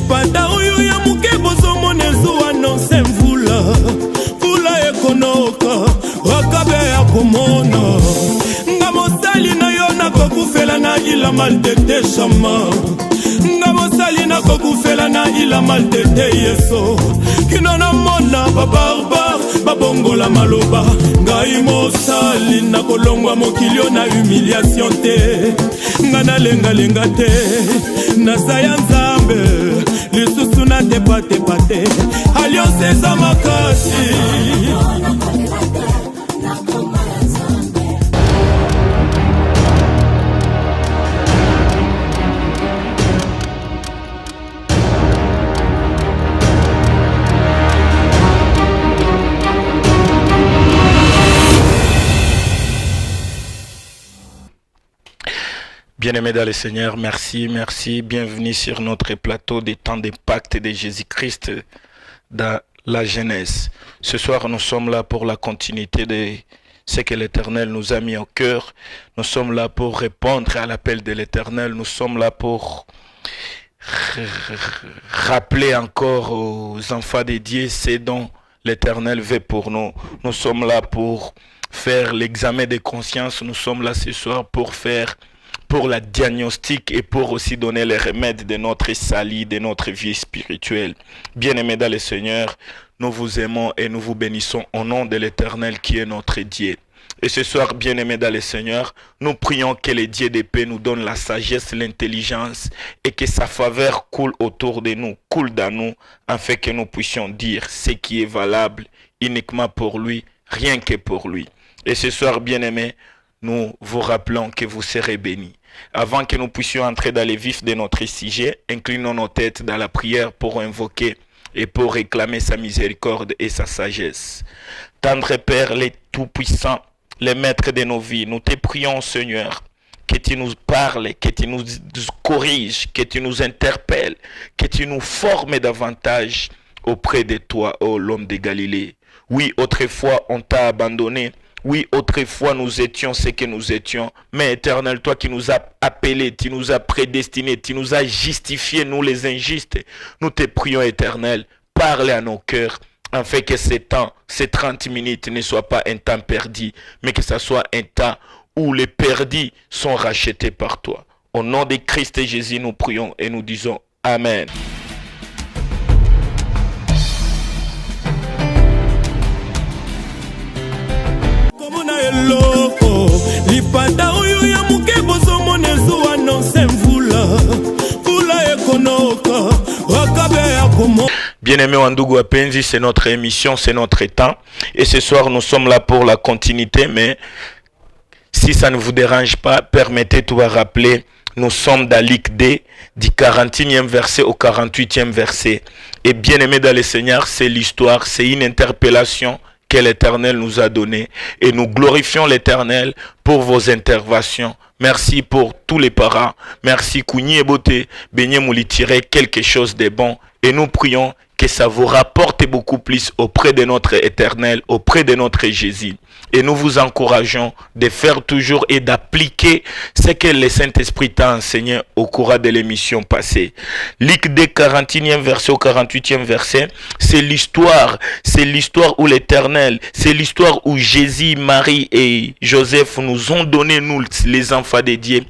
lipanda oyo ya muke bozomona ezuwa nonse mvula mvula ekonoka wakabe ya komona nga mosali na yo nakokufela na ila maltete shama nga mosali nakokufela na ila maltete yeso kino na mona babarbar babongola maloba ngai mosali nakolongwa mokilio na humiliation te nga nalengalenga te nasa ya nzambe lisusu na tepatepa te alliance eza makasi. Bien-aimés dans le Seigneur, merci, bienvenue sur notre plateau des temps d'impact de Jésus-Christ dans la Genèse. Ce soir, nous sommes là pour la continuité de ce que l'Éternel nous a mis au cœur. Nous sommes là pour répondre à l'appel de l'Éternel. Nous sommes là pour rappeler encore aux enfants de Dieu ce dont l'Éternel veut pour nous. Nous sommes là pour faire l'examen de conscience. Nous sommes là ce soir pour la diagnostic et pour aussi donner les remèdes de notre salut, de notre vie spirituelle. Bien-aimés dans le Seigneur, nous vous aimons et nous vous bénissons au nom de l'Éternel qui est notre Dieu. Et ce soir, bien-aimés dans le Seigneur, nous prions que le Dieu de paix nous donne la sagesse, l'intelligence et que sa faveur coule autour de nous, coule dans nous, afin que nous puissions dire ce qui est valable uniquement pour lui, rien que pour lui. Et ce soir, bien-aimés, nous vous rappelons que vous serez bénis. Avant que nous puissions entrer dans les vifs de notre sujet, inclinons nos têtes dans la prière pour invoquer et pour réclamer sa miséricorde et sa sagesse. Tendre Père, le Tout-Puissant, le Maître de nos vies, nous te prions, Seigneur, que tu nous parles, que tu nous corriges, que tu nous interpelles, que tu nous formes davantage auprès de toi, ô l'homme de Galilée. Oui, autrefois, on t'a abandonné. Oui, autrefois, nous étions ce que nous étions. Mais Éternel, toi qui nous as appelés, tu nous as prédestinés, tu nous as justifiés, nous les injustes. Nous te prions, Éternel, parle à nos cœurs, afin que ces temps, ces 30 minutes ne soient pas un temps perdu, mais que ce soit un temps où les perdus sont rachetés par toi. Au nom de Christ et Jésus, nous prions et nous disons Amen. lipanda oyo ya muke bozomona ezuwa nonse mvula mvula ekonoka wakabe ya komona. Bien-aimés Wandugu Wapenzi, c'est notre émission, c'est notre temps. Et ce soir, nous sommes là pour la continuité. Mais si ça ne vous dérange pas, permettez de vous rappeler, nous sommes dans Luc D, du 41e verset au 48e verset. Et bien-aimés dans le Seigneur, c'est l'histoire, c'est une interpellation que l'Éternel nous a donné et nous glorifions l'Éternel pour vos interventions. Merci pour tous les parents. Merci Kouni et Beauté, Beigné Mouli tirer quelque chose de bon et nous prions que ça vous rapporte beaucoup plus auprès de notre Éternel, auprès de notre Jésus. Et nous vous encourageons de faire toujours et d'appliquer ce que le Saint-Esprit t'a enseigné au cours de l'émission passée. Luc D 41e verset au 48e verset, c'est l'histoire où l'Éternel, c'est l'histoire où Jésus, Marie et Joseph nous ont donné, nous les enfants de Dieu,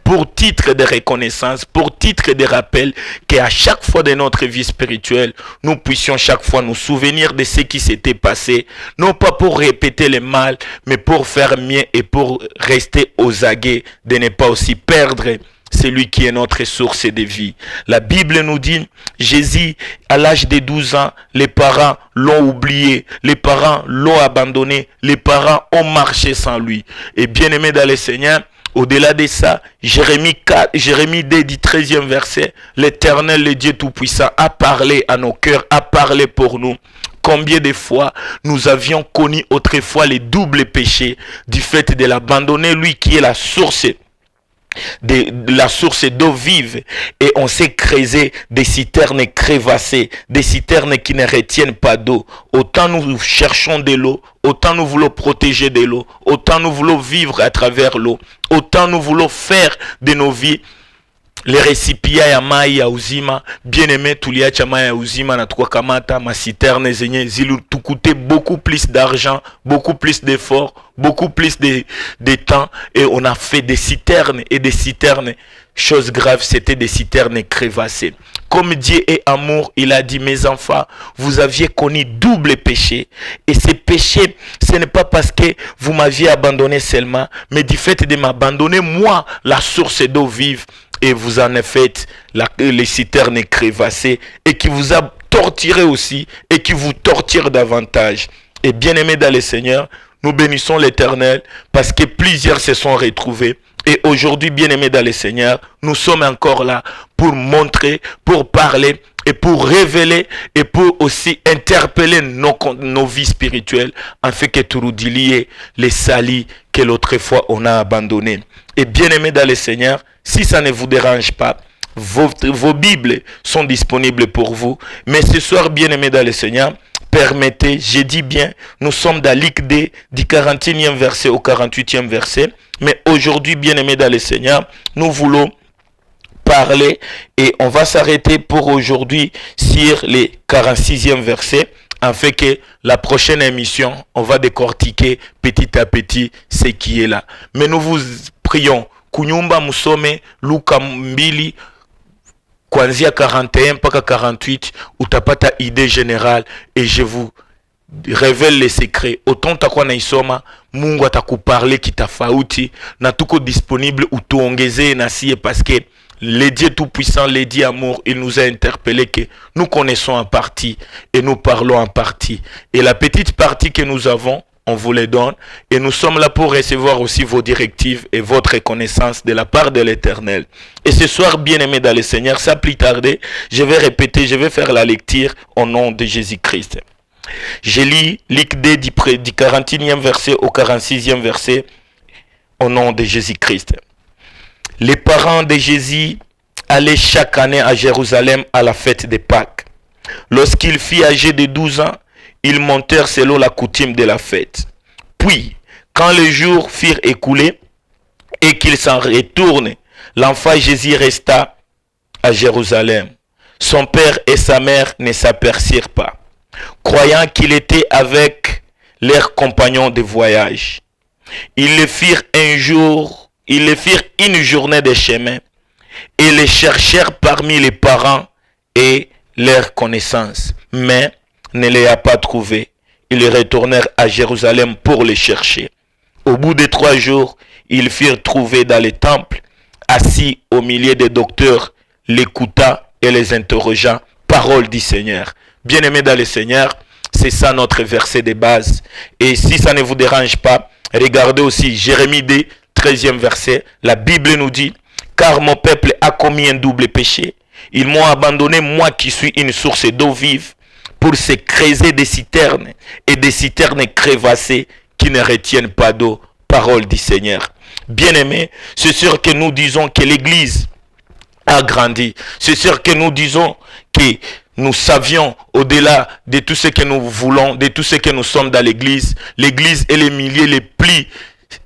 pour titre de reconnaissance, pour titre de rappel, qu'à chaque fois de notre vie spirituelle, nous puissions chaque fois nous souvenir de ce qui s'était passé, non pas pour répéter le mal, mais pour faire mieux et pour rester aux aguets, de ne pas aussi perdre celui qui est notre source de vie. La Bible nous dit, Jésus, à l'âge de 12 ans, les parents l'ont oublié, les parents l'ont abandonné, les parents ont marché sans lui. Et bien aimé dans le Seigneur, au-delà de ça, Jérémie 2 du 13e verset, l'Éternel, le Dieu Tout-Puissant, a parlé à nos cœurs, a parlé pour nous. Combien de fois nous avions connu autrefois les doubles péchés du fait de l'abandonner, lui qui est la source d'eau vive, et on s'est creusé des citernes crevassées, des citernes qui ne retiennent pas d'eau. Autant nous cherchons de l'eau, autant nous voulons protéger de l'eau, autant nous voulons vivre à travers l'eau, autant nous voulons faire de nos vies les récipients ya mai ya uzima. Bien-aimé, tuliacha mai ya uzima na tukakamata ma citerne zenye zilutukuté beaucoup plus d'argent, beaucoup plus d'efforts, beaucoup plus de temps, et on a fait des citernes et des citernes. Chose grave, c'était des citernes crevassées. Comme Dieu est amour, il a dit: mes enfants, vous aviez connu double péché. Et ce péché, ce n'est pas parce que vous m'aviez abandonné seulement, mais du fait de m'abandonner, moi, la source d'eau vive. Et vous en avez fait les citernes crevassées, et qui vous a torturé aussi, et qui vous torture davantage. Et bien aimé dans le Seigneur, nous bénissons l'Éternel, parce que plusieurs se sont retrouvés. Et aujourd'hui, bien aimé dans le Seigneur, nous sommes encore là pour montrer, pour parler et pour révéler et pour aussi interpeller nos vies spirituelles, afin que tu nous diliez les salis que l'autre fois on a abandonnés. Et bien aimé dans le Seigneur, si ça ne vous dérange pas, vos Bibles sont disponibles pour vous. Mais ce soir, bien aimé dans le Seigneur, permettez, je dis bien, nous sommes dans Luc D, du 41e verset au 48e verset. Mais aujourd'hui, bien aimé dans le Seigneur, nous voulons parler et on va s'arrêter pour aujourd'hui sur les 46e verset, afin que la prochaine émission, on va décortiquer petit à petit ce qui est là. Mais nous vous prions, kunyumba musome Luka mbili kuanzia 41 mpaka 48, utapata idée générale, et je vous révèle les secrets. Autant takuwa naisoma, Mungu atakuparler kitafauti, na tuko disponible utuongezee na siye, parce que le Dieu tout-puissant, le Dieu amour, il nous a interpellé que nous connaissons en partie et nous parlons en partie. Et la petite partie que nous avons, on vous les donne, et nous sommes là pour recevoir aussi vos directives et votre connaissance de la part de l'Éternel. Et ce soir, bien aimé dans le Seigneur, sans plus tarder, je vais répéter, je vais faire la lecture au nom de Jésus-Christ. Je lis Luc D du 41e verset au 46e verset au nom de Jésus-Christ. Les parents de Jésus allaient chaque année à Jérusalem à la fête de Pâques. Lorsqu'il fut âgé de 12 ans, ils montèrent selon la coutume de la fête. Puis, quand les jours furent écoulés et qu'ils s'en retournent, l'enfant Jésus resta à Jérusalem. Son père et sa mère ne s'aperçurent pas, croyant qu'il était avec leurs compagnons de voyage. Ils le firent une journée de chemin et les cherchèrent parmi les parents et leurs connaissances, mais ne les a pas trouvés. Ils retournèrent à Jérusalem pour les chercher. Au bout de 3 jours, ils furent trouvés dans le temple, assis au milieu des docteurs, l'écoutant et les interrogeant. Parole du Seigneur. Bien-aimés dans le Seigneur, c'est ça notre verset de base. Et si ça ne vous dérange pas, regardez aussi Jérémie D, 13e verset. La Bible nous dit: car mon peuple a commis un double péché. Ils m'ont abandonné, moi qui suis une source d'eau vive, pour se creuser des citernes et des citernes crevassées qui ne retiennent pas d'eau. Parole du Seigneur. Bien-aimés, c'est sûr que nous disons que l'Église a grandi. C'est sûr que nous disons que nous savions au-delà de tout ce que nous voulons, de tout ce que nous sommes dans l'Église. L'Église est le milieu le plus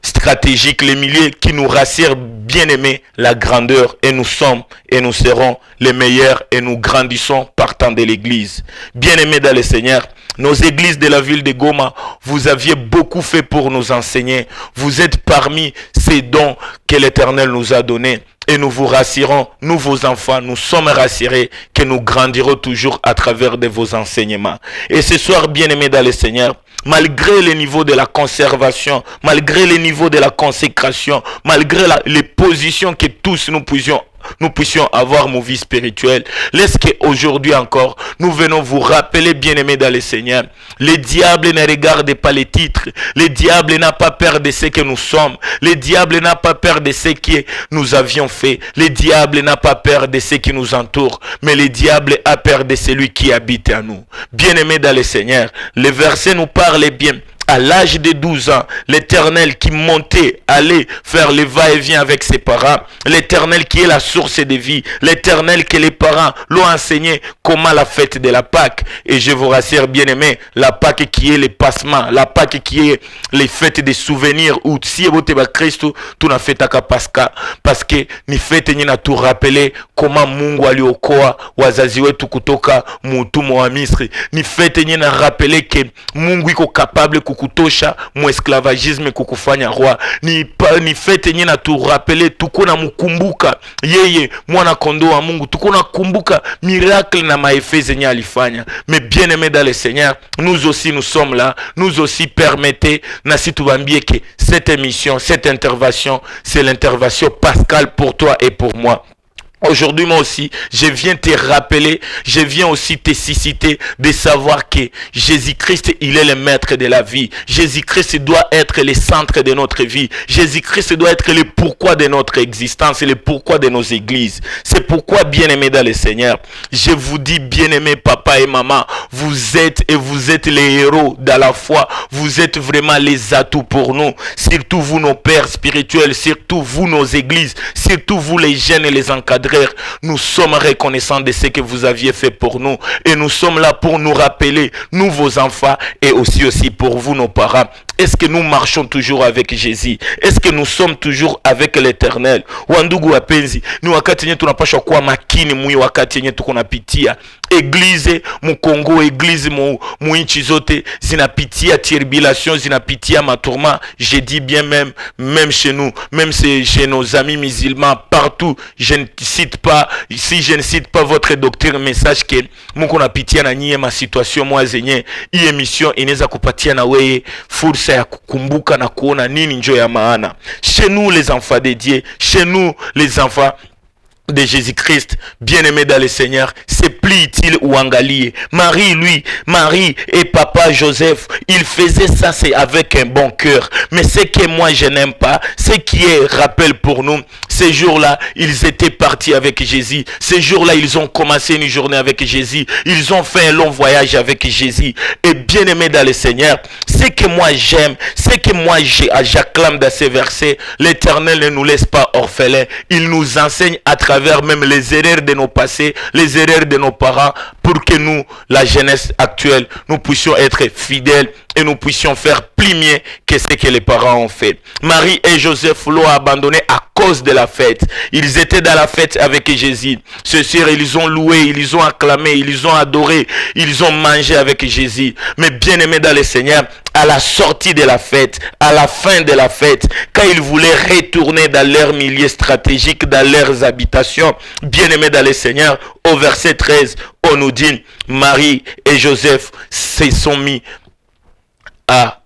stratégique, les milieux qui nous rassurent, bien aimés, la grandeur, et nous sommes et nous serons les meilleurs, et nous grandissons partant de l'église. Bien aimés dans le Seigneur, nos églises de la ville de Goma, vous aviez beaucoup fait pour nous enseigner. Vous êtes parmi ces dons que l'Éternel nous a donnés. Et nous vous rassurons, nous vos enfants, nous sommes rassurés que nous grandirons toujours à travers de vos enseignements. Et ce soir, bien aimés dans le Seigneur, malgré le niveau de la conservation, malgré le niveau de la consécration, malgré les positions que tous nous puissions avoir nos vies spirituelles, laisse qu'aujourd'hui encore, nous venons vous rappeler, bien-aimés dans le Seigneur, le diable ne regarde pas les titres, le diable n'a pas peur de ce que nous sommes, le diable n'a pas peur de ce que nous avions fait, le diable n'a pas peur de ce qui nous entoure, mais le diable a peur de celui qui habite en nous. Bien-aimés dans le Seigneur, le verset nous parle bien. à l'âge de 12 ans, l'Éternel qui montait, allait faire le va-et-vient avec ses parents, l'Éternel qui est la source de vie, l'Éternel que les parents l'ont enseigné comment la fête de la Pâque. Et je vous rassure, bien aimé, la Pâque qui est le passement, la Pâque qui est les fêtes des souvenirs, ou si vous êtes Christ, tu n'as fait qu'à Pascal, parce que ni fête ni na tout rappeler comment Mungu aliokoa wazazi wetu kutoka mutumwa wa Misri, ni fête ni na rappeler que Mungu iko capable kukutosha mu esclavagisme kukufanya roi, ni fete nyina tu rappeler tuko na mkumbuka yeye mwana kondoo wa Mungu, tuko na kumbuka miracle na maeffet zenye alifanya. Mais bien aimé dans le Seigneur, nous aussi nous sommes là, nous aussi permettez na si tu vambie que cette émission, cette intervention, c'est l'intervention pascale pour toi et pour moi. Aujourd'hui, moi aussi, je viens te rappeler, je viens aussi te susciter de savoir que Jésus-Christ, il est le maître de la vie. Jésus-Christ doit être le centre de notre vie. Jésus-Christ doit être le pourquoi de notre existence et le pourquoi de nos églises. C'est pourquoi, bien-aimés dans le Seigneur, je vous dis, bien-aimés papa et maman, vous êtes les héros dans la foi. Vous êtes vraiment les atouts pour nous. Surtout vous, nos pères spirituels, surtout vous, nos églises, surtout vous, les jeunes et les encadrés. Nous sommes reconnaissants de ce que vous aviez fait pour nous et nous sommes là pour nous rappeler, nous vos enfants, et aussi pour vous nos parents. Est-ce que nous marchons toujours avec Jésus? Est-ce que nous sommes toujours avec l'Éternel? Wandugu wapenzi, ni wakati nye tunapaswa kuwa makini mwi wakati nye tukunapitia. Eglise mu Congo, eglise mu inchi zote zinapitia tribulation, zinapitia matourment. Je dis bien même chez nous, même chez nos amis musulmans, partout. Je ne cite pas, si je ne cite pas votre doctrine, message que muko napitia na nyie ma situation mwa zenye. Hii émission inaweza kupatia na wewe fursa ya kukumbuka na kuona nini njo ya maana. Chez nous les enfants de Dieu, chez nous les enfants de Jésus-Christ, bien-aimé dans le Seigneur, c'est plus utile ou angalier. Marie et papa Joseph, ils faisaient ça, c'est avec un bon cœur. Mais ce que moi je n'aime pas, ce qui est rappel pour nous, ces jours-là, ils étaient partis avec Jésus. Ces jours-là, ils ont commencé une journée avec Jésus. Ils ont fait un long voyage avec Jésus. Et bien-aimé dans le Seigneur, ce que moi j'aime, ce que moi j'acclame dans ces versets, l'Éternel ne nous laisse pas orphelins. Il nous enseigne à travers même les erreurs de nos passés, les erreurs de nos parents, pour que nous, la jeunesse actuelle, nous puissions être fidèles et nous puissions faire plus mieux que ce que les parents ont fait. Marie et Joseph l'ont abandonné à cause de la fête. Ils étaient dans la fête avec Jésus. Ce soir, ils ont loué, ils ont acclamé, ils ont adoré, ils ont mangé avec Jésus. Mais bien aimés dans le Seigneur, à la sortie de la fête, à la fin de la fête, quand ils voulaient retourner dans leur milieu stratégique, dans leurs habitations, bien aimés dans le Seigneur, au verset 13, on nous dit, Marie et Joseph se sont mis à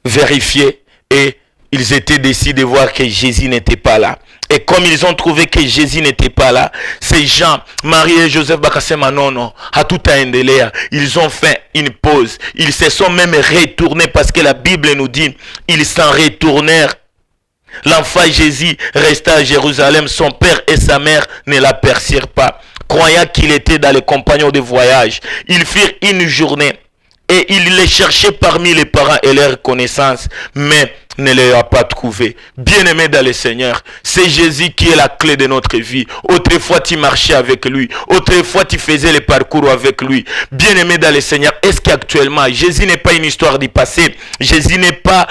vérifier et ils étaient décidés de voir que Jésus n'était pas là. Et comme ils ont trouvé que Jésus n'était pas là, ces gens, Marie et Joseph Bakasema, non, à tout à endelea, ils ont fait une pause. Ils se sont même retournés parce que la Bible nous dit, ils s'en retournèrent. L'enfant Jésus resta à Jérusalem, son père et sa mère ne l'aperçurent pas, croyant qu'il était dans les compagnons de voyage. Ils firent une journée et ils les cherchaient parmi les parents et leurs connaissances, mais ne les a pas trouvé. Bien-aimé dans le Seigneur, c'est Jésus qui est la clé de notre vie. Autrefois, tu marchais avec lui. Autrefois, tu faisais le parcours avec lui. Bien-aimé dans le Seigneur, est-ce qu'actuellement, Jésus n'est pas une histoire du passé? Jésus n'est pas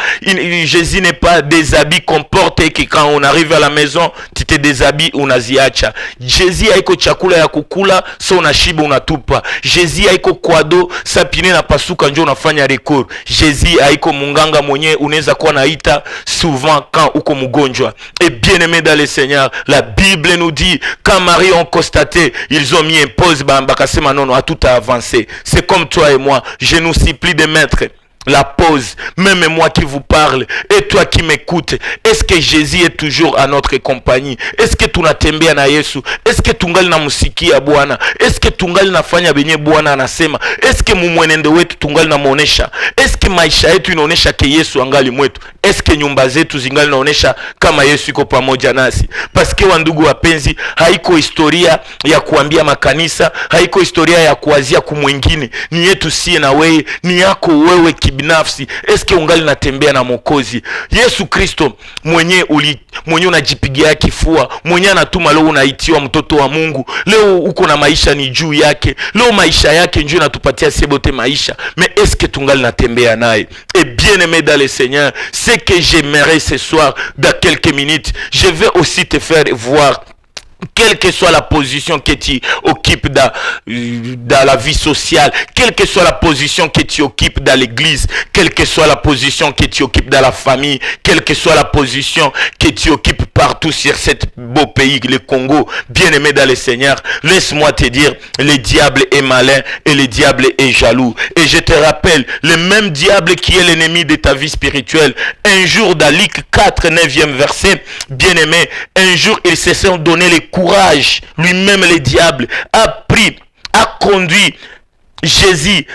des habits qu'on porte et que quand on arrive à la maison, tu te déshabilles ou unaziacha. Jésus haiko chakula ya kukula, so unashiba unatupa. Jésus haiko kwado, sapine na pasuka njo unafanya recours. Jésus haiko munganga mwenye unaweza kuwa na souvent quand uko mgonjwa. Et bien aimé dans le Seigneur, la Bible nous dit, quand Marie ont constaté, ils ont mis une pause, bakasema non, à tout a avancé. C'est comme toi et moi, je nous supplie de mettre la pause, même moi qui vous parle, et toi qui m'écoutes, est-ce que Jésus est toujours à notre compagnie? Est-ce que tunatembea na Yesu? Est-ce que tungali na musikia Bwana? Est-ce que tungali nafanya benye Bwana anasema? Est-ce que mumwenendo wetu tungali na muonesha? Est-ce que maisha yetu inaonesha ke Yesu angali mwetu? Est-ce que nyumba zetu zingali naonesha kama Yesu iko pamoja nasi? Paske wandugu wapenzi, haiko historia ya kuambia makanisa, haiko historia ya kuwazia kumwingine. Ni yetu sie na wewe, ni yako wewe kibinafsi, eske ungali natembea na Mwokozi Yesu Kristo mwenye unajipigia kifua, mwenye anatuma leo unaitiwa mtoto wa Mungu. Leo uko na maisha ni juu yake, leo maisha yake njoo natupatia sebote maisha, mais est-ce que tungali natembea naye? Et bien aimé dans le Seigneur, ce que j'aimerais ce soir, dans quelques minutes, je vais aussi te faire voir, quelle que soit la position que tu occupes dans la vie sociale, quelle que soit la position que tu occupes dans l'église, quelle que soit la position que tu occupes dans la famille, quelle que soit la position que tu occupes partout sur cet beau pays, le Congo, bien-aimé dans le Seigneur, laisse-moi te dire, le diable est malin et le diable est jaloux. Et je te rappelle, le même diable qui est l'ennemi de ta vie spirituelle, un jour dans Luc 4, 9e verset, bien-aimé, un jour ils se sont donné le courage, lui-même le diable a conduit Jésus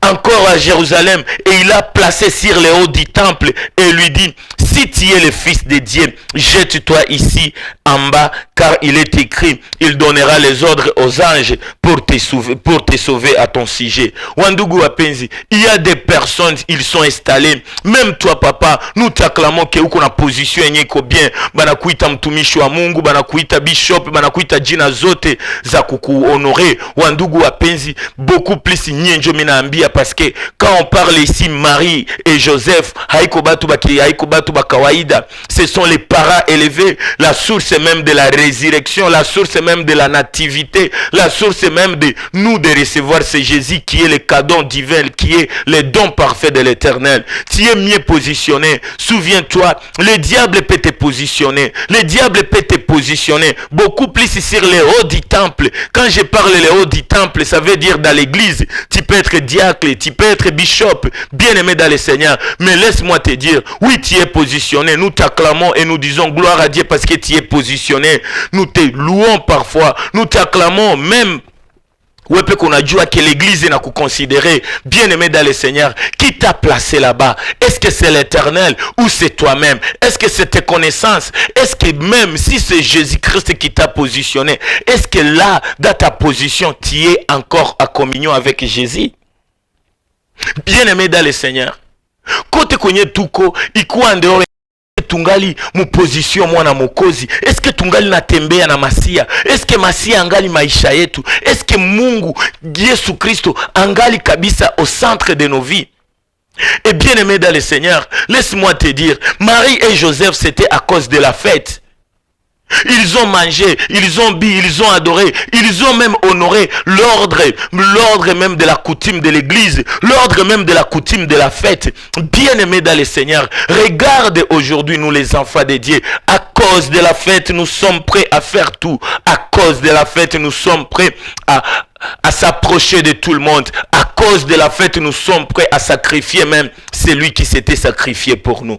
encore à Jérusalem et il a placé sur le haut du temple et lui dit, si tu es le fils de Dieu, jette-toi ici en bas, car il est écrit, il donnera les ordres aux anges pour te sauver à ton sujet. Wandugu wapenzi, il y a des personnes, ils sont installés. Même toi papa, nous t'acclamons que uko na position yenye iko bien. Banakuita mtumishi wa Mungu, banakuita bishop, banakuita jina zote za kukuhonore. Wandugu wapenzi, beaucoup plus nyenjo minaambia, parce que quand on parle ici Marie et Joseph, haiko batu kawaida, ce sont les parents élevés, la source même de la résurrection, la source même de la nativité, la source même de nous de recevoir ce Jésus qui est le cadeau divin, qui est le don parfait de l'Éternel. Tu es mieux positionné. Souviens-toi, le diable peut te positionner. Le diable peut te positionner beaucoup plus sur le haut du temple. Quand je parle le haut du temple, ça veut dire dans l'église. Tu peux être diacre, tu peux être bishop, bien aimé dans le Seigneur. Mais laisse-moi te dire, oui, tu es positionné. Nous t'acclamons et nous disons gloire à Dieu parce que tu es positionné. Nous te louons parfois. Nous t'acclamons même. Wepe qu'on a dit que l'église n'a qu'à considérer, bien aimé dans le Seigneur, qui t'a placé là-bas? Est-ce que c'est l'Éternel ou c'est toi-même? Est-ce que c'est tes connaissances? Est-ce que même si c'est Jésus-Christ qui t'a positionné, est-ce que là, dans ta position, tu es encore en communion avec Jésus? Bien aimé dans le Seigneur, kote kwenye tuko ikuwa ndio tungali mu position mwana Mwokozi. Eske tungali natembea na Masia? Eske Masia angali maisha yetu? Eske Mungu Yesu Kristo angali kabisa au centre de nos vies? Et bien aimé dans le Seigneur, laisse-moi te dire, Marie et Joseph, c'était à cause de la fête. Ils ont mangé, ils ont bu, ils ont adoré, ils ont même honoré l'ordre même de la coutume de l'église, l'ordre même de la coutume de la fête. Bien aimé dans le Seigneur, regarde aujourd'hui nous les enfants de Dieu, à cause de la fête nous sommes prêts à faire tout, à cause de la fête nous sommes prêts à s'approcher de tout le monde, à cause de la fête nous sommes prêts à sacrifier même celui qui s'était sacrifié pour nous.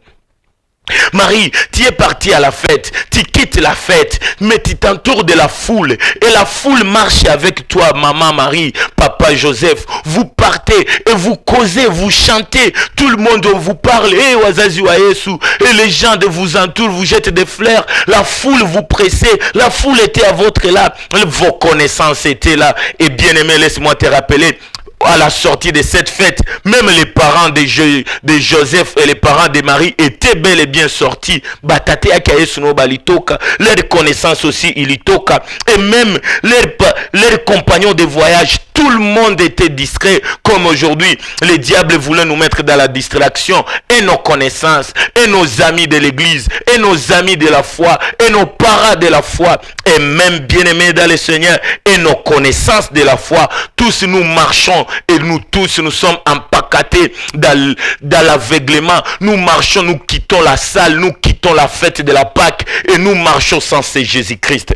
Marie, tu es parti à la fête, tu quittes la fête, mais tu t'entoures de la foule et la foule marche avec toi, maman Marie, papa Joseph. Vous partez et vous causez, vous chantez, tout le monde vous parle, et wazazi wa Yesu, et les gens de vous entourent, vous jettent des fleurs, la foule vous pressait, la foule était à votre là, vos connaissances étaient là. Et bien aimé, laisse-moi te rappeler, à la sortie de cette fête, même les parents de Joseph et les parents de Marie étaient bel et bien sortis. Batate akayesuno balitoka, leurs connaissances aussi ilitoka, et même leurs compagnons de voyage, tout le monde était discret. Comme aujourd'hui, le diable voulait nous mettre dans la distraction, et nos connaissances, et nos amis de l'église, et nos amis de la foi, et nos parents de la foi, et même bien-aimés dans le Seigneur, et nos connaissances de la foi. Tous nous marchons et nous tous nous sommes empaquetés dans l'aveuglement. Nous marchons, nous quittons la salle, nous quittons la fête de la Pâque et nous marchons sans ce Jésus-Christ.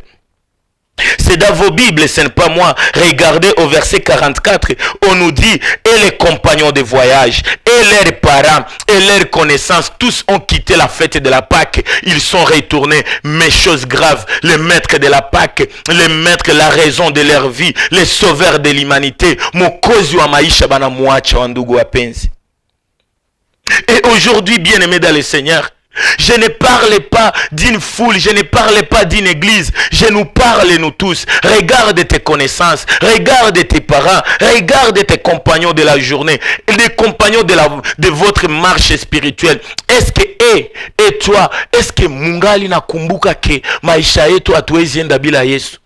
C'est dans vos Bibles, ce n'est pas moi. Regardez au verset 44, on nous dit, et les compagnons de voyage, et leurs parents, et leurs connaissances, tous ont quitté la fête de la Pâque. Ils sont retournés, mais chose grave, le maître de la Pâque, le maître, la raison de leur vie, les sauveurs de l'humanité, Mwokozi wa maisha bana muacha wandugu wapenzi. Et aujourd'hui, bien-aimés dans le Seigneur, Je ne parle pas d'une foule, je ne parle pas d'une église, je nous parle nous tous. Regarde tes connaissances, regarde tes parents, regarde tes compagnons de la journée, les compagnons de votre marche spirituelle. Est-ce que et toi, est-ce que mungali nakumbuka ke maisha yetu hatuwezi enda bila Yesu?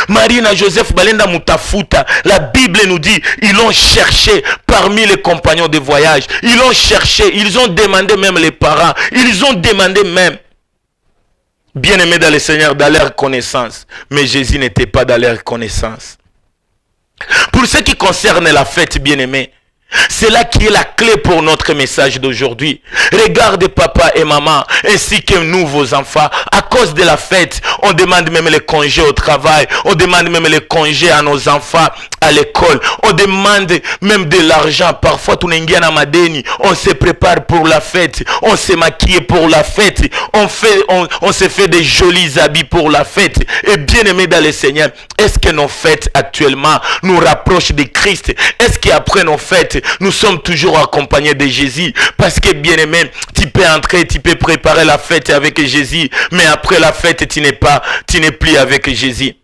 Marie et Joseph balenda mutafuta. La Bible nous dit, ils l'ont cherché parmi les compagnons de voyage. Ils l'ont cherché, ils ont demandé même les parents. Ils ont demandé même, bien-aimés dans le Seigneur, dans leur connaissance. Mais Jésus n'était pas dans leur connaissance. Pour ce qui concerne la fête, bien-aimés, c'est là qui est la clé pour notre message d'aujourd'hui. Regardez papa et maman, ainsi que nous, vos enfants. À cause de la fête, on demande même les congés au travail. On demande même les congés à nos enfants à l'école. On demande même de l'argent. Parfois, on se prépare pour la fête. On se maquille pour la fête. On se fait des jolis habits pour la fête. Et bien aimé dans le Seigneur, est-ce que nos fêtes actuellement nous rapprochent de Christ? Est-ce qu'après nos fêtes, nous sommes toujours accompagnés de Jésus? Parce que bien aimé, tu peux entrer, tu peux préparer la fête avec Jésus, mais après la fête, tu n'es plus avec Jésus.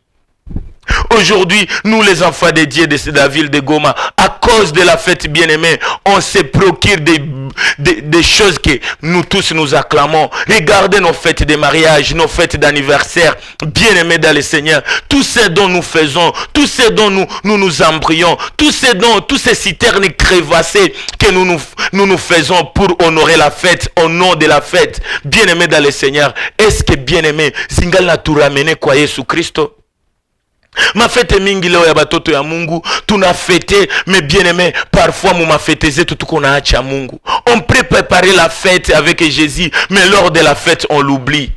Aujourd'hui, nous les enfants de Dieu de la ville de Goma, à cause de la fête bien-aimée, on se procure des choses que nous tous nous acclamons. Regardez nos fêtes de mariage, nos fêtes d'anniversaire, bien-aimés dans le Seigneur. Tout ce dont nous faisons, tout ce dont nous embryons, tout ces citernes crévassées que nous faisons pour honorer la fête, au nom de la fête. Bien-aimés dans le Seigneur, est-ce que bien-aimés, zingal na turamene kwa Yesu Kristo? Mafete mingi leo ya batoto ya Mungu tunafete, mais bien aimé, parfois mu mafete zetu tuko naacha Mungu. On peut préparer la fête avec Jésus, mais lors de la fête on l'oublie.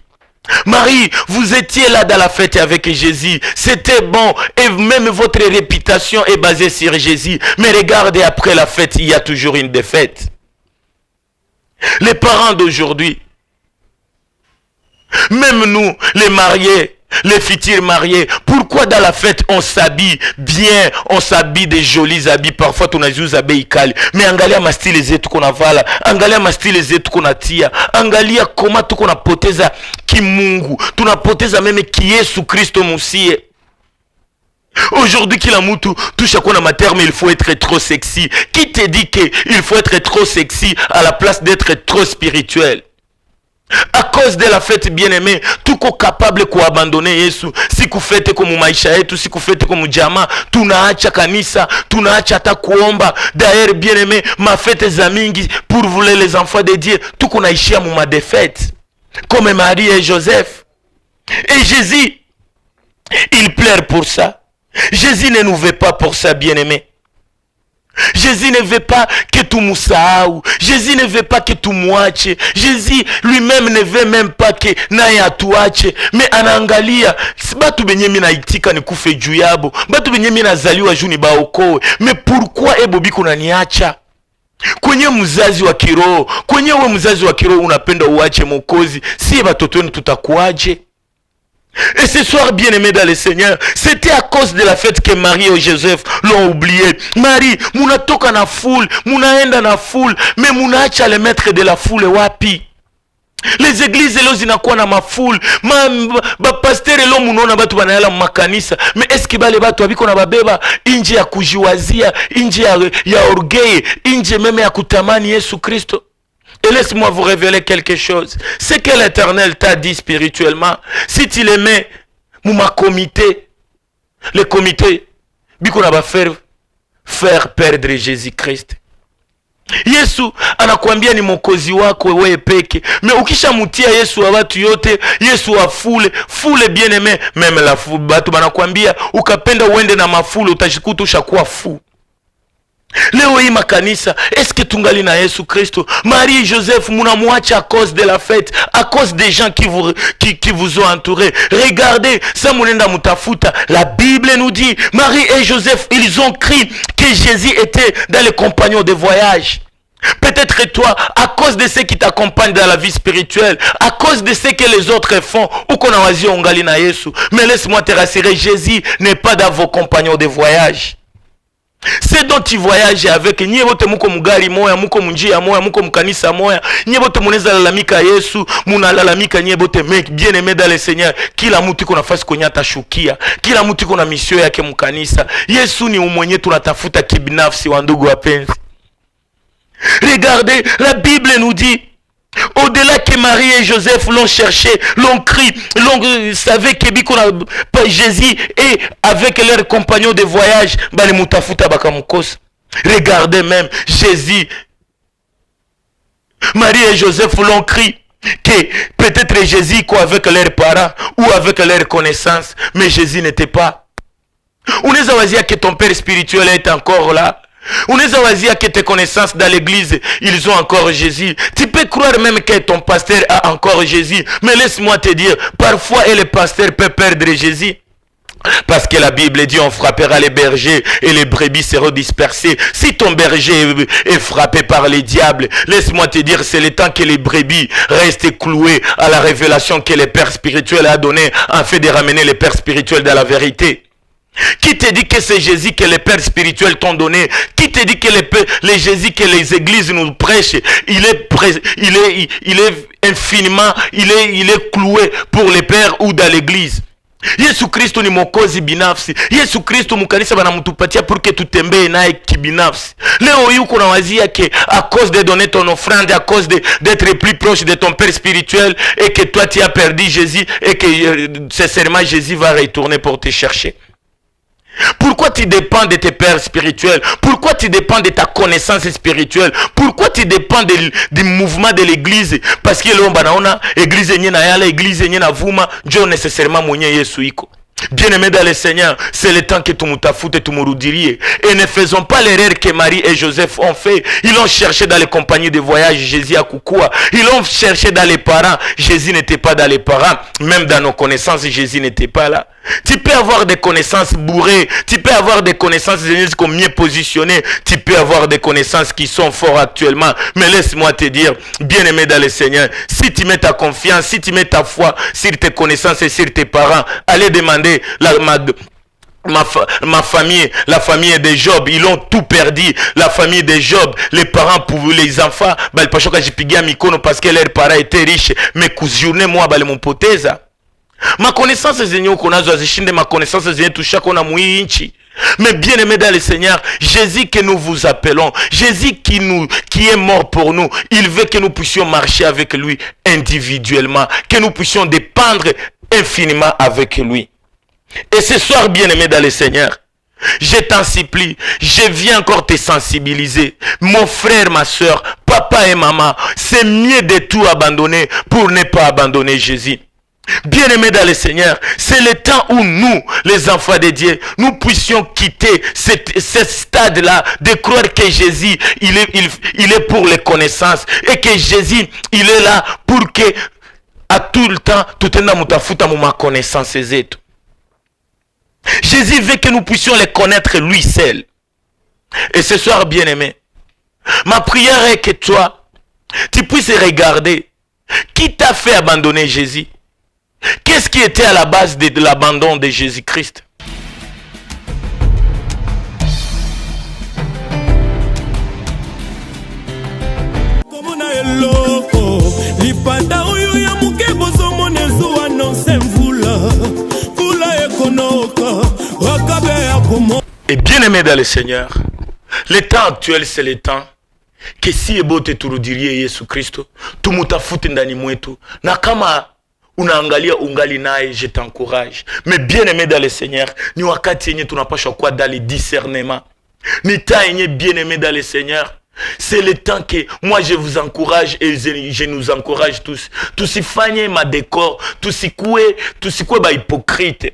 Marie, vous étiez là dans la fête avec Jésus, c'était bon, et même votre réputation est basée sur Jésus, mais regardez, après la fête il y a toujours une défaite. Les parents d'aujourd'hui, même nous les mariés, les futurs mariés, pourquoi dans la fête on s'habille bien, on s'habille des jolis habits, parfois tunaziuza bei kali, mais angalia mastile zetu kuna vala, angalia mastile zetu kuna tia, angalia koma tuko napoteza kimungu, tunapoteza meme ki Yesu Kristo musie. Aujourd'hui kila mutu touche kuna materme, il faut être trop sexy. Qui te dit que il faut être trop sexy à la place d'être trop spirituel? À cause de la fête bien-aimée, tuko capable kuabandonner Yesu. Si kufete komu maisha yetu, si kufete komu jama, tunaacha kanisa, tunaacha hata kuomba. D'ailleurs bien-aimé, ma fête za mingi pour vous les enfants de Dieu, tuko naishia mu ma défaite. Comme Marie et Joseph. Et Jésus, il pleure pour ça. Jésus ne nous veut pas pour ça, bien-aimé. Jésus ne veut pas que tu musahau. Jésus ne veut pas que tu muache. Jésus lui-même ne veut même pas que naye atuache. Mais anaangalia batu benye mina itika ni kufe juu yabo, batu benye mina zaliwa juu ni baokoe. Mais pourquoi ebobi kuna niacha? Kwenye mzazi wa kiroho, kwenye we mzazi wa kiroho unapenda uache Mwokozi, si batoto wenu tutakuaje? Et ce soir, bien-aimé dans le Seigneur, c'était à cause de la fête que Marie et Joseph l'ont oublié. Marie, munatoka na foule, munaenda na foule, mais munaacha le maître de la foule wapi? Les églises leo zinakuwa na mafoule, ba pasteur leo munaona batu banayala makanisa, mais est-ce que bale batu abiko na babeba inje ya kujiwazia, inje ya orgueil, inje meme ya kutamani Yesu Kristo? Et laisse-moi vous révéler quelque chose. Ce que l'Éternel t'a dit spirituellement, si tu les mets, mouma comité, le comité, biko na ba faire perdre Jésus-Christ. Yesu anakuambia ni Mwokozi wako wewe peke. Mais ukishamutia Yesu wa watu yote, Yesu wa fule bien-aimé, même la foule batu banakuambia ukapenda uende na mafule utashikuta ushakuwa fou. Leo hii makanisa, est-ce que tungali na Yesu Kristo? Marie et Joseph munamuacha à cause de la fête, à cause des gens qui vous ont entouré. Regardez, ça munenda mutafuta. La Bible nous dit, Marie et Joseph, ils ont cru que Jésus était dans les compagnons de voyage. Peut-être toi, à cause de ceux qui t'accompagnent dans la vie spirituelle, à cause de ce que les autres font, ou qu'on a wazi ongali na Yesu. Mais laisse-moi te rassurer, Jésus n'est pas dans vos compagnons de voyage. C'est dont tu voyages avec nye bote muko mugari moya, muko munjia moya, muko mukanisa moya, nye bote muneza lalamika Yesu, muna lalamika nye bote bien aimé dans le Seigneur. Kila mtu iko nafasi kwenye atashukia, kila mtu iko na misio yake mkanisa. Yesu ni mwenye tunatafuta kibinafsi wa ndugu wapenzi. Regardez, la Bible nous dit, au-delà que Marie et Joseph l'ont cherché, l'ont crié, l'ont savait que Jésus et avec leurs compagnons de voyage, regardez même Jésus, Marie et Joseph l'ont crié que peut-être Jésus quoi avec leurs parents ou avec leurs connaissances, mais Jésus n'était pas. On est à dire que ton père spirituel est encore là. On est à dire que tes connaissances dans l'église, ils ont encore Jésus. Tu peux croire même que ton pasteur a encore Jésus. Mais laisse-moi te dire, parfois le pasteur peut perdre Jésus. Parce que la Bible dit on frappera les bergers et les brebis seront dispersées. Si ton berger est frappé par les diables, laisse-moi te dire, c'est le temps que les brebis restent cloués à la révélation que le Père spirituel a donné afin de ramener les pères spirituels dans la vérité. Qui te dit que c'est Jésus que les pères spirituels t'ont donné? Qui te dit que les Jésus que les églises nous prêchent, il est infiniment, il est cloué pour les pères ou dans l'église? Yesu Kristo ni mwokozi binafsi. Yesu Kristo mukanisa banamutupatia pour que tutembee naye kibinafsi. Leo yuko na wazia que à cause de donner ton offrande, à cause d'être plus proche de ton père spirituel et que toi tu as perdu Jésus et que sincèrement Jésus va retourner pour te chercher. Pourquoi tu dépends de tes pères spirituels? Pourquoi tu dépends de ta connaissance spirituelle? Pourquoi tu dépends du mouvement de l'église? Parce que l'on banaona église nye na yala, église nye na vuma, Dieu nécessairement mwenye Yesu iko. Bien-aimés dans le Seigneur, c'est le temps que tu m'utafute et tu m'urudirie. Et ne faisons pas l'erreur que Marie et Joseph ont fait. Ils ont cherché dans les compagnies de voyage, Jésus à Koukoua. Ils ont cherché dans les parents, Jésus n'était pas dans les parents. Même dans nos connaissances, Jésus n'était pas là. Tu peux avoir des connaissances bourrées, tu peux avoir des connaissances comme mieux positionnées, tu peux avoir des connaissances qui sont fortes actuellement. Mais laisse-moi te dire, bien-aimé dans le Seigneur, si tu mets ta confiance, si tu mets ta foi sur tes connaissances et sur tes parents, allez demander ma famille, la famille de Job, ils ont tout perdu. La famille de Job, les parents pour les enfants, parce que leurs parents étaient riches, mais journée moi mon poteza. Ma connaissance zenye ukonazo azishinde ma connaissance zenye tushakona mui nchi. Mais bien aimé dans le Seigneur, Jésus que nous vous appelons, Jésus qui est mort pour nous, il veut que nous puissions marcher avec lui individuellement, que nous puissions dépendre infiniment avec lui. Et ce soir, bien aimé dans le Seigneur, je t'en supplie, je viens encore te sensibiliser. Mon frère, ma soeur, papa et maman, c'est mieux de tout abandonner pour ne pas abandonner Jésus. Bien-aimés dans le Seigneur, c'est le temps où nous, les enfants de Dieu, nous puissions quitter ce stade-là de croire que Jésus, il est pour les connaissances et que Jésus, il est là pour que à tout le temps, tout est dans ma connaissance. Jésus veut que nous puissions les connaître lui seul. Et ce soir, bien-aimé, ma prière est que toi, tu puisses regarder qui t'a fait abandonner Jésus. Qu'est-ce qui était à la base de l'abandon de Jésus-Christ? Et bien aimé dans le Seigneur, le temps actuel c'est le temps que si ebote turudirie Yesu Kristo, tumutafute ndani mwetu, na kama unaangalia ungali naye, je t'encourage. Mais bien aimé dans le Seigneur, ni wakati yenye tunapashwa kwa dans le discernement. Ni temps yenye bien aimé dans le Seigneur, c'est le temps que moi je vous encourage et je nous encourage tous. Tusifanye ma décor, tusikue ba hypocrite.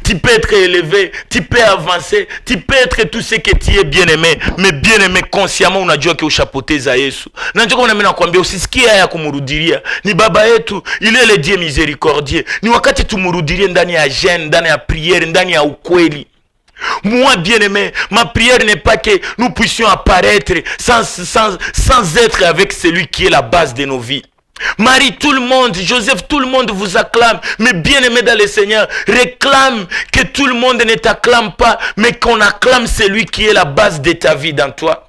Tu peux être élevé, tu peux avancer, tu peux être tout ce que tu es bien aimé, mais bien aimé consciemment unajua ke ushapoteza Yesu. Na njoo kuna mimi nakwambia usisikie haya kumurudilia. Ni baba yetu, il est le Dieu miséricordieux. Ni wakati tumurudilie ndani ya jeûne, ndani ya prière, ndani ya ukweli. Moi bien aimé, ma prière n'est pas que nous puissions apparaître sans être avec celui qui est la base de nos vies. Marie, tout le monde, Joseph, tout le monde vous acclame. Mais bien-aimé dans le Seigneur, réclame que tout le monde ne t'acclame pas, mais qu'on acclame celui qui est la base de ta vie dans toi.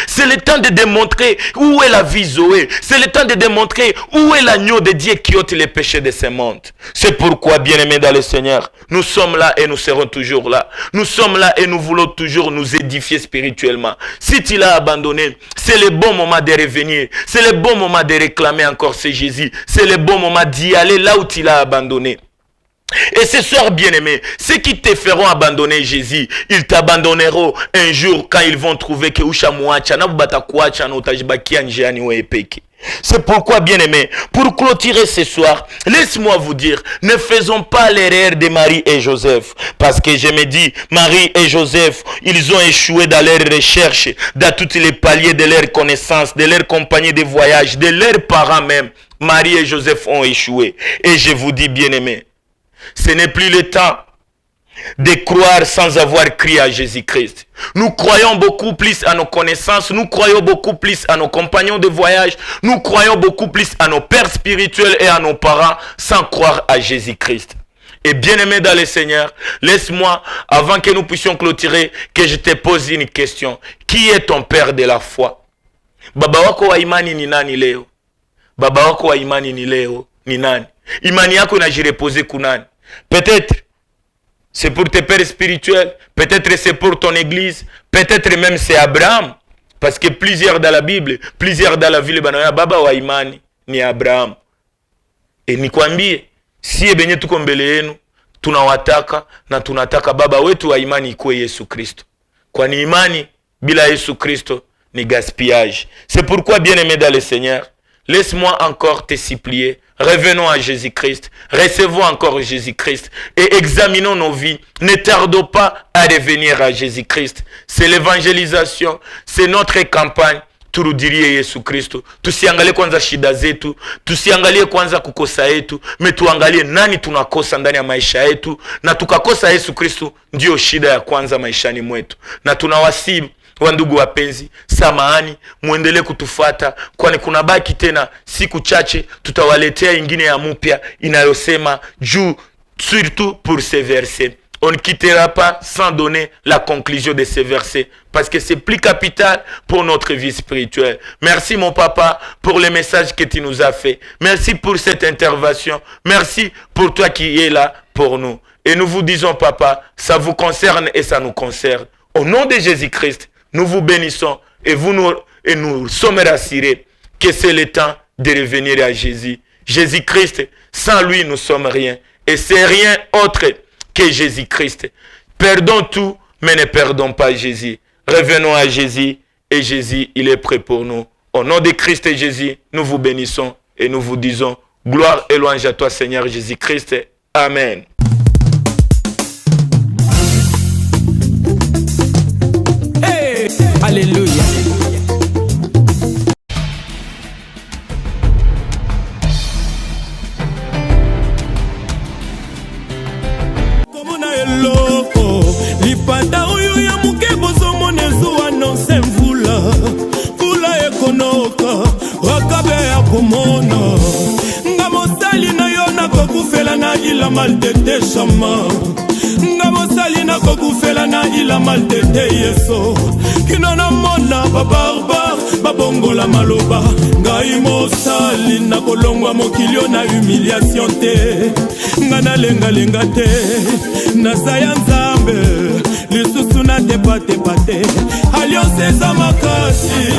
C'est le temps de démontrer où est la vie Zoé. C'est le temps de démontrer où est l'agneau de Dieu qui ôte les péchés de ce monde. C'est pourquoi, bien-aimés dans le Seigneur, nous sommes là et nous serons toujours là. Nous sommes là et nous voulons toujours nous édifier spirituellement. Si tu l'as abandonné, c'est le bon moment de revenir. C'est le bon moment de réclamer encore ce Jésus. C'est le bon moment d'y aller là où tu l'as abandonné. Et ce soir, bien-aimé, ceux qui te feront abandonner Jésus, ils t'abandonneront un jour quand ils vont trouver que c'est pourquoi, bien-aimé, pour clôturer ce soir, laisse-moi vous dire, ne faisons pas l'erreur de Marie et Joseph. Parce que je me dis, Marie et Joseph, ils ont échoué dans leurs recherches, dans tous les paliers de leur connaissance, de leur compagnie de voyage, de leurs parents même. Marie et Joseph ont échoué. Et je vous dis, bien-aimé, ce n'est plus le temps de croire sans avoir crié à Jésus-Christ. Nous croyons beaucoup plus à nos connaissances, nous croyons beaucoup plus à nos compagnons de voyage, nous croyons beaucoup plus à nos pères spirituels et à nos parents sans croire à Jésus-Christ. Et bien-aimé dans le Seigneur, laisse-moi, avant que nous puissions clôturer, que je te pose une question. Qui est ton père de la foi? Baba wako wa imani ni nani leo? Baba wako wa imani ni leo ni nani? Imani yako inajireposer kunani? Peut-être c'est pour tes pères spirituels, peut-être c'est pour ton église, peut-être même c'est Abraham. Parce que plusieurs dans la Bible, plusieurs dans la ville, baba wa imani ni Abraham. Et nikwambie, si ebenye tuko mbele yenu, tunawataka na tunataka baba wetu wa imani ikuwe Yesu Kristo. Kwani imani bila Yesu Kristo ni gaspillage. C'est pourquoi, bien-aimé dans le Seigneur, laisse-moi encore te supplier. Revenons à Jésus-Christ. Recevons encore Jésus-Christ. Et examinons nos vies. Ne tardons pas à revenir à Jésus-Christ. C'est l'évangélisation. C'est notre campagne. Turudirie Yesu Kristo. Tusiangalie kwanza shida zetu. Tusiangalie kwanza kukosa yetu. Me tuangalie nani tunakosa ndani ya maisha yetu. Na tukakosa Yesu Kristo ndio shida ya kwanza maishani mwetu. Na tunawasihi wandugu wapenzi, samahani, muendelee kutufata, kwani kuna baki tena siku chache tutawaletea ingine ya mpya inayosema juu, surtout pour ces versets. On ne quittera pas sans donner la conclusion de ces versets, parce que c'est plus capital pour notre vie spirituelle. Merci mon papa pour le message que tu nous as fait. Merci pour cette intervention. Merci pour toi qui es là pour nous. Et nous vous disons, papa, ça vous concerne et ça nous concerne. Au nom de Jésus-Christ, nous vous bénissons et nous sommes rassurés que c'est le temps de revenir à Jésus. Jésus-Christ, sans lui, nous sommes rien. Et c'est rien autre que Jésus-Christ. Perdons tout, mais ne perdons pas Jésus. Revenons à Jésus et Jésus, il est prêt pour nous. Au nom de Christ et Jésus, nous vous bénissons et nous vous disons gloire et louange à toi, Seigneur Jésus-Christ. Amen. Alléluia. Komona eloko lipanda oyo ya muke bozomona ezuwa nonse mvula mvula ekonoka wakabe ya komona nga mosali na yo nakokufela na ila malteteshama nga mosali nakokufela na ila maltete yeso kino na mona babarbar babongola maloba ngai mosali nakolongwa mokilio na humiliation te nga nalengalenga te naza ya nzambe lisusu na tepatepa te alliance eza makasi